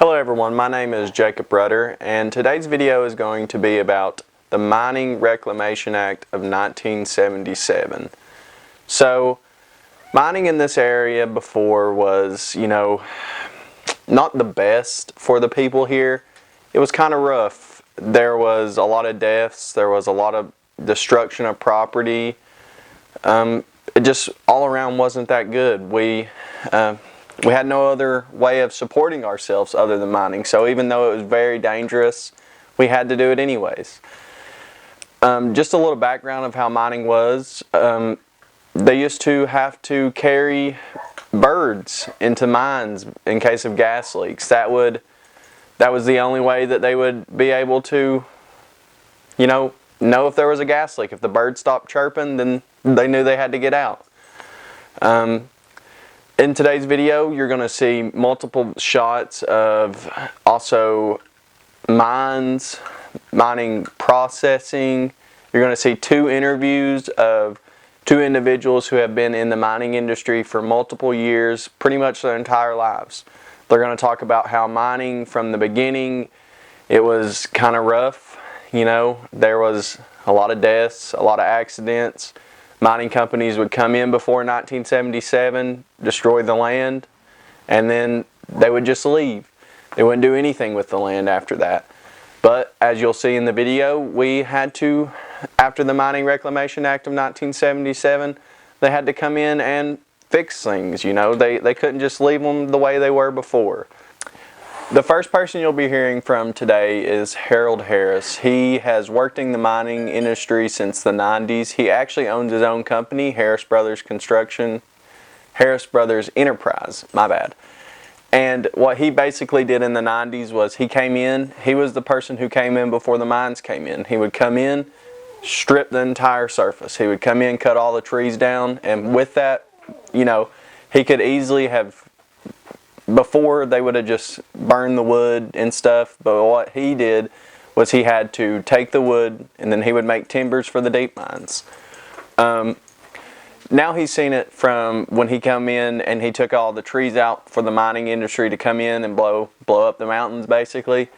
Hello everyone, my name is Jacob Rudder, and today's video is going to be about the Mining Reclamation Act of 1977. So, mining in this area before was, not the best for the people here. It was kind of rough. There was a lot of deaths, there was a lot of destruction of property. It just all around wasn't that good. We had no other way of supporting ourselves other than mining. So even though it was very dangerous, we had to do it anyways. Just a little background of how mining was. They used to have to carry birds into mines in case of gas leaks. That was the only way that they would be able to, know if there was a gas leak. If the birds stopped chirping, then they knew they had to get out. In today's video, you're going to see multiple shots of also mines, mining processing. You're going to see two interviews of two individuals who have been in the mining industry for multiple years, pretty much their entire lives. They're going to talk about how mining from the beginning, it was kind of rough. There was a lot of deaths, a lot of accidents. Mining companies would come in before 1977, destroy the land, and then they would just leave. They wouldn't do anything with the land after that. But as you'll see in the video, we had to, after the Mining Reclamation Act of 1977, they had to come in and fix things. They couldn't just leave them the way they were before. The first person you'll be hearing from today is Harold Harris. He has worked in the mining industry since the 90s. He actually owns his own company, Harris Brothers Enterprise, my bad. And what he basically did in the 90s was he was the person who came in before the mines came in. He would come in, strip the entire surface. He would come in, cut all the trees down, and with that, he could easily have, before they would have just burned the wood and stuff, but what he did was he had to take the wood and then he would make timbers for the deep mines. Now he's seen it from when he come in and he took all the trees out for the mining industry to come in and blow up the mountains basically.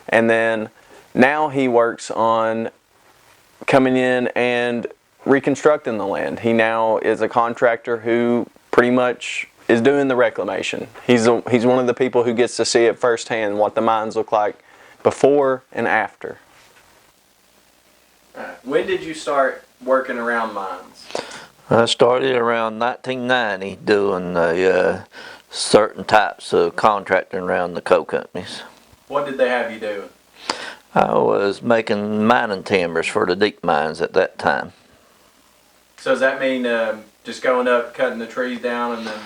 And then now he works on coming in and reconstructing the land. He now is a contractor who pretty much is doing the reclamation. He's one of the people who gets to see it firsthand, what the mines look like before and after. When did you start working around mines? I started around 1990 doing certain types of contracting around the coal companies. What did they have you doing? I was making mining timbers for the deep mines at that time. So does that mean just going up, cutting the trees down, and then?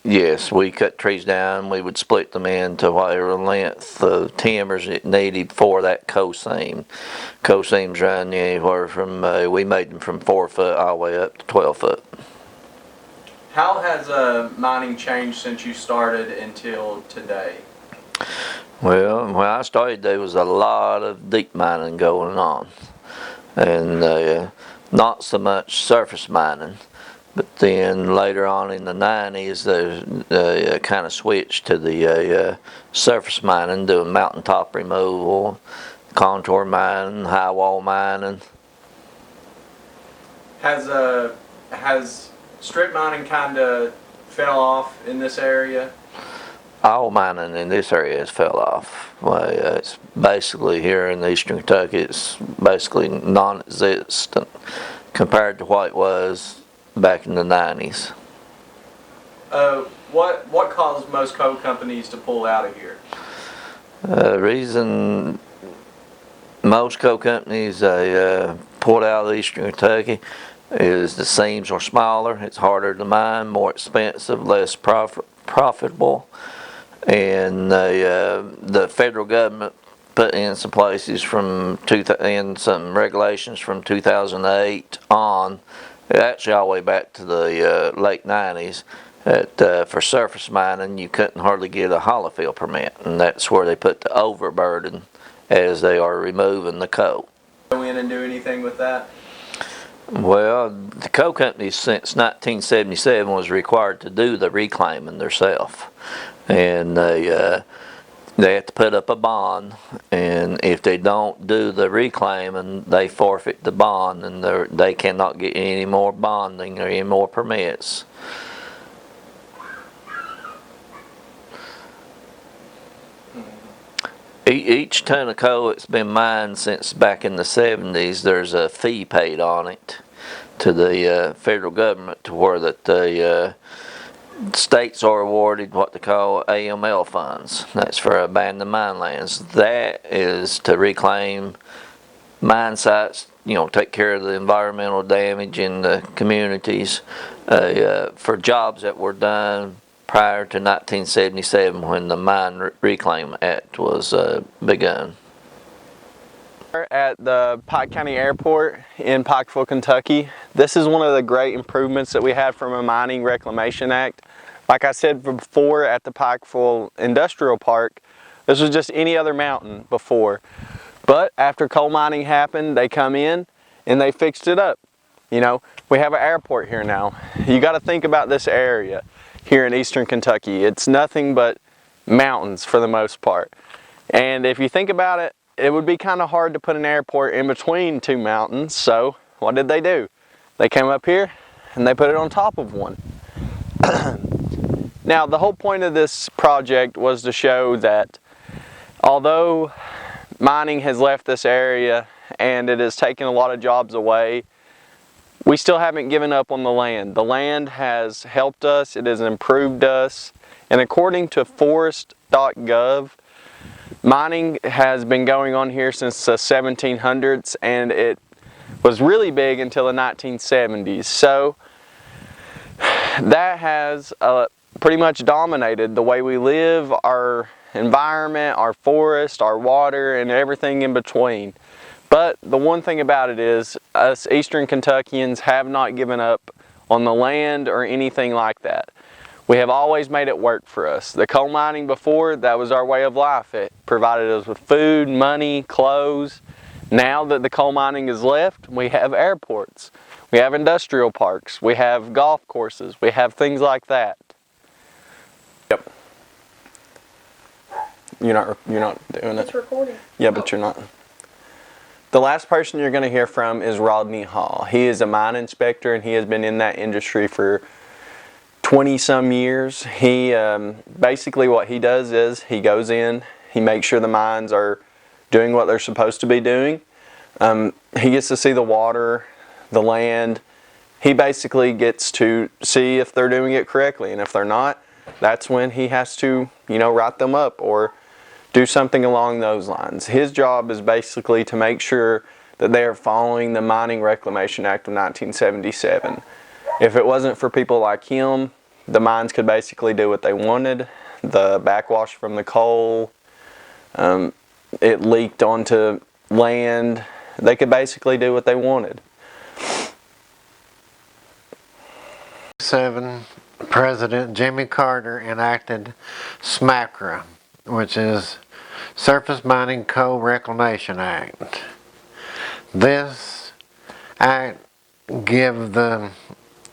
Yes, we cut trees down. We would split them into whatever length of timbers it needed for that coal seam. Coal seams run anywhere from, we made them from 4 foot all the way up to 12 foot. How has mining changed since you started until today? Well, when I started, there was a lot of deep mining going on. And not so much surface mining. But then later on in the 90s, they kind of switched to the surface mining, doing mountaintop removal, contour mining, high wall mining. Has strip mining kind of fell off in this area? All mining in this area has fell off. Well, it's basically here in eastern Kentucky, it's basically non-existent compared to what it was back in the 90s. What caused most coal companies to pull out of here? The reason most coal companies pulled out of eastern Kentucky is the seams are smaller, it's harder to mine, more expensive, less profitable, and the federal government put in some places and some regulations from 2008 on. Actually, all the way back to the late 90s, for surface mining, you couldn't hardly get a hollow fill permit, and that's where they put the overburden as they are removing the coal. Go in and do anything with that? Well, the coal companies since 1977 was required to do the reclaiming themselves, and they have to put up a bond, and if they don't do the reclaiming, they forfeit the bond, and they cannot get any more bonding or any more permits. Each ton of coal that's been mined since back in the 70s, there's a fee paid on it to the federal government, to where that the states are awarded what they call AML funds. That's for abandoned mine lands. That is to reclaim mine sites, take care of the environmental damage in the communities, for jobs that were done prior to 1977, when the Mine Reclaim Act was begun. At the Pike County Airport in Pikeville, Kentucky. This is one of the great improvements that we had from a Mining Reclamation Act. Like I said before, at the Pikeville Industrial Park, this was just any other mountain before. But after coal mining happened, they come in and they fixed it up. We have an airport here now. You got to think about this area here in eastern Kentucky. It's nothing but mountains for the most part. And if you think about it, it would be kind of hard to put an airport in between two mountains. So what did they do? They came up here and they put it on top of one. Now, the whole point of this project was to show that although mining has left this area and it has taken a lot of jobs away, we still haven't given up on the land. The land has helped us, it has improved us, and according to forest.gov, mining has been going on here since the 1700s, and it was really big until the 1970s. So that has pretty much dominated the way we live, our environment, our forest, our water, and everything in between. But the one thing about it is, us Eastern Kentuckians have not given up on the land or anything like that. We have always made it work for us. The coal mining before, that was our way of life. It provided us with food, money, clothes. Now that the coal mining is left, we have airports. We have industrial parks. We have golf courses. We have things like that. Yep. You're not doing it. It's recording. Yeah, but you're not. The last person you're going to hear from is Rodney Hall. He is a mine inspector, and he has been in that industry for 20 some years. He basically, what he does is he goes in, he makes sure the mines are doing what they're supposed to be doing. He gets to see the water, the land. He basically gets to see if they're doing it correctly, and if they're not, that's when he has to, write them up or do something along those lines. His job is basically to make sure that they are following the Mining Reclamation Act of 1977. If it wasn't for people like him, the mines could basically do what they wanted. The backwash from the coal, it leaked onto land. They could basically do what they wanted. President Jimmy Carter enacted SMCRA, which is Surface Mining Coal Reclamation Act. This act gives the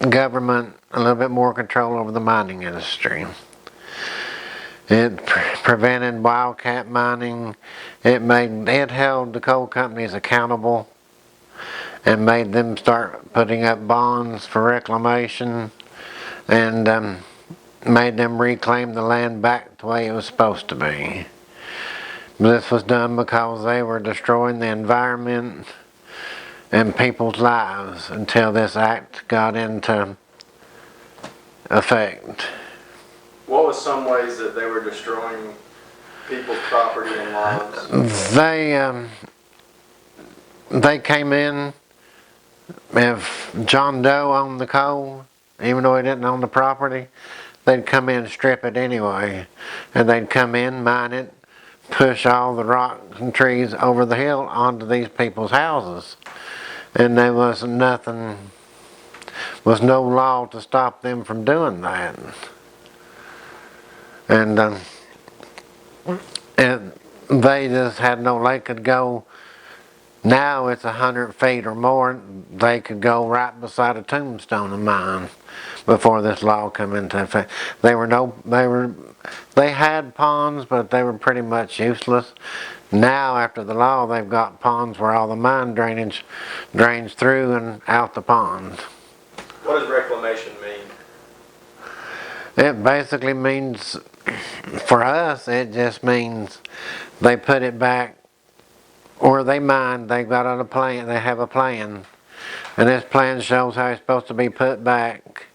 government a little bit more control over the mining industry. It prevented wildcat mining. It held the coal companies accountable and made them start putting up bonds for reclamation, and made them reclaim the land back the way it was supposed to be. This was done because they were destroying the environment and people's lives until this act got into effect. What was some ways that they were destroying people's property and lives? They came in. If John Doe owned the coal, even though he didn't own the property, they'd come in and strip it anyway. And they'd come in, mine it, push all the rocks and trees over the hill onto these people's houses. And there was no law to stop them from doing that. And they just had they could go. Now it's 100 feet or more, they could go right beside a tombstone of mine. before this law come into effect. They had ponds, but they were pretty much useless. Now, after the law, they've got ponds where all the mine drainage drains through and out the ponds. What does reclamation mean? It basically means, for us, it just means they put it back where they mine. They got on a plan. They have a plan, and this plan shows how it's supposed to be put back,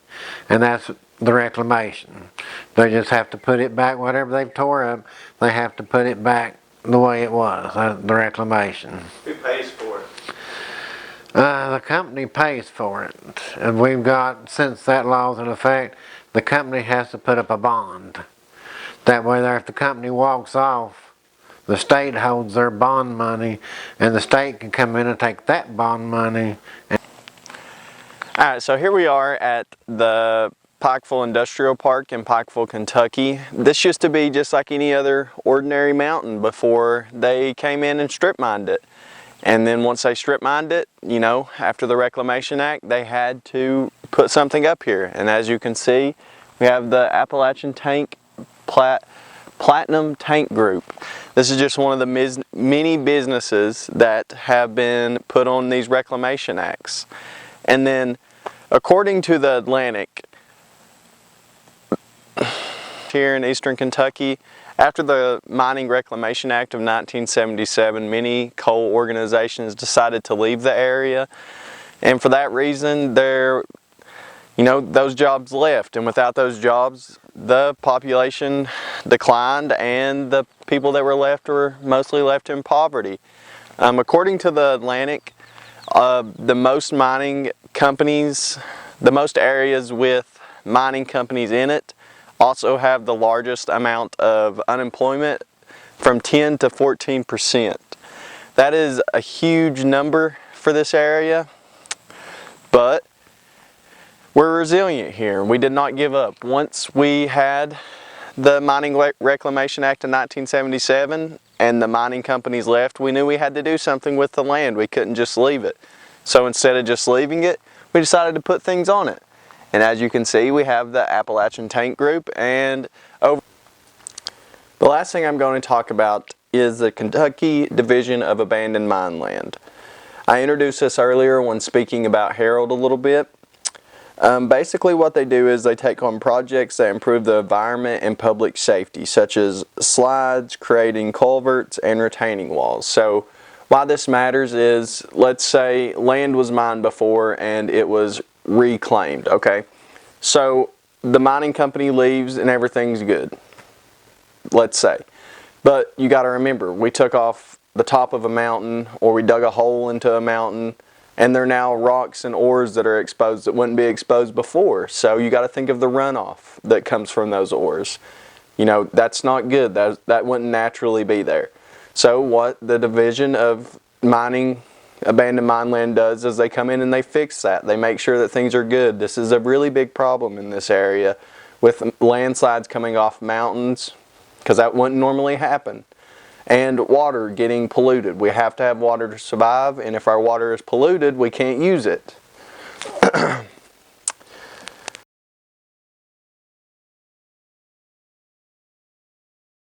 and that's the reclamation. They just have to put it back. Whatever they've tore up, they have to put it back the way it was. The reclamation. Who pays for it? The company pays for it, and we've got, since that law's in effect, the company has to put up a bond. That way there, if the company walks off, the state holds their bond money, and the state can come in and take that bond money. Alright, so here we are at the Pikeville Industrial Park in Pikeville, Kentucky. This used to be just like any other ordinary mountain before they came in and strip mined it. And then once they strip mined it, you know, after the Reclamation Act, they had to put something up here. And as you can see, we have the Appalachian Platinum Tank Group. This is just one of the many businesses that have been put on these Reclamation Acts. And then, according to the Atlantic, here in eastern Kentucky, after the Mining Reclamation Act of 1977, many coal organizations decided to leave the area, and for that reason, those jobs left, and without those jobs, the population declined, and the people that were left were mostly left in poverty. According to the Atlantic, the most mining companies, the most areas with mining companies in it, also have the largest amount of unemployment, from 10 to 14%. That is a huge number for this area, but we're resilient here. We did not give up. Once we had the Mining Reclamation Act of 1977 and the mining companies left, we knew we had to do something with the land. We couldn't just leave it. So instead of just leaving it, we decided to put things on it. And as you can see, we have the Appalachian Tank Group, and the last thing I'm going to talk about is the Kentucky Division of Abandoned Mine Land. I introduced this earlier when speaking about Harold a little bit. Basically what they do is they take on projects that improve the environment and public safety, such as slides, creating culverts, and retaining walls. So why this matters is, let's say land was mined before and it was reclaimed, okay? So the mining company leaves and everything's good, let's say. But you got to remember, we took off the top of a mountain, or we dug a hole into a mountain, and there are now rocks and ores that are exposed that wouldn't be exposed before. So you got to think of the runoff that comes from those ores. You know, that's not good. That wouldn't naturally be there. So what the Division of Mining Abandoned Mine Land does is they come in and they fix that. They make sure that things are good. This is a really big problem in this area with landslides coming off mountains, because that wouldn't normally happen. And water getting polluted. We have to have water to survive, and if our water is polluted, we can't use it.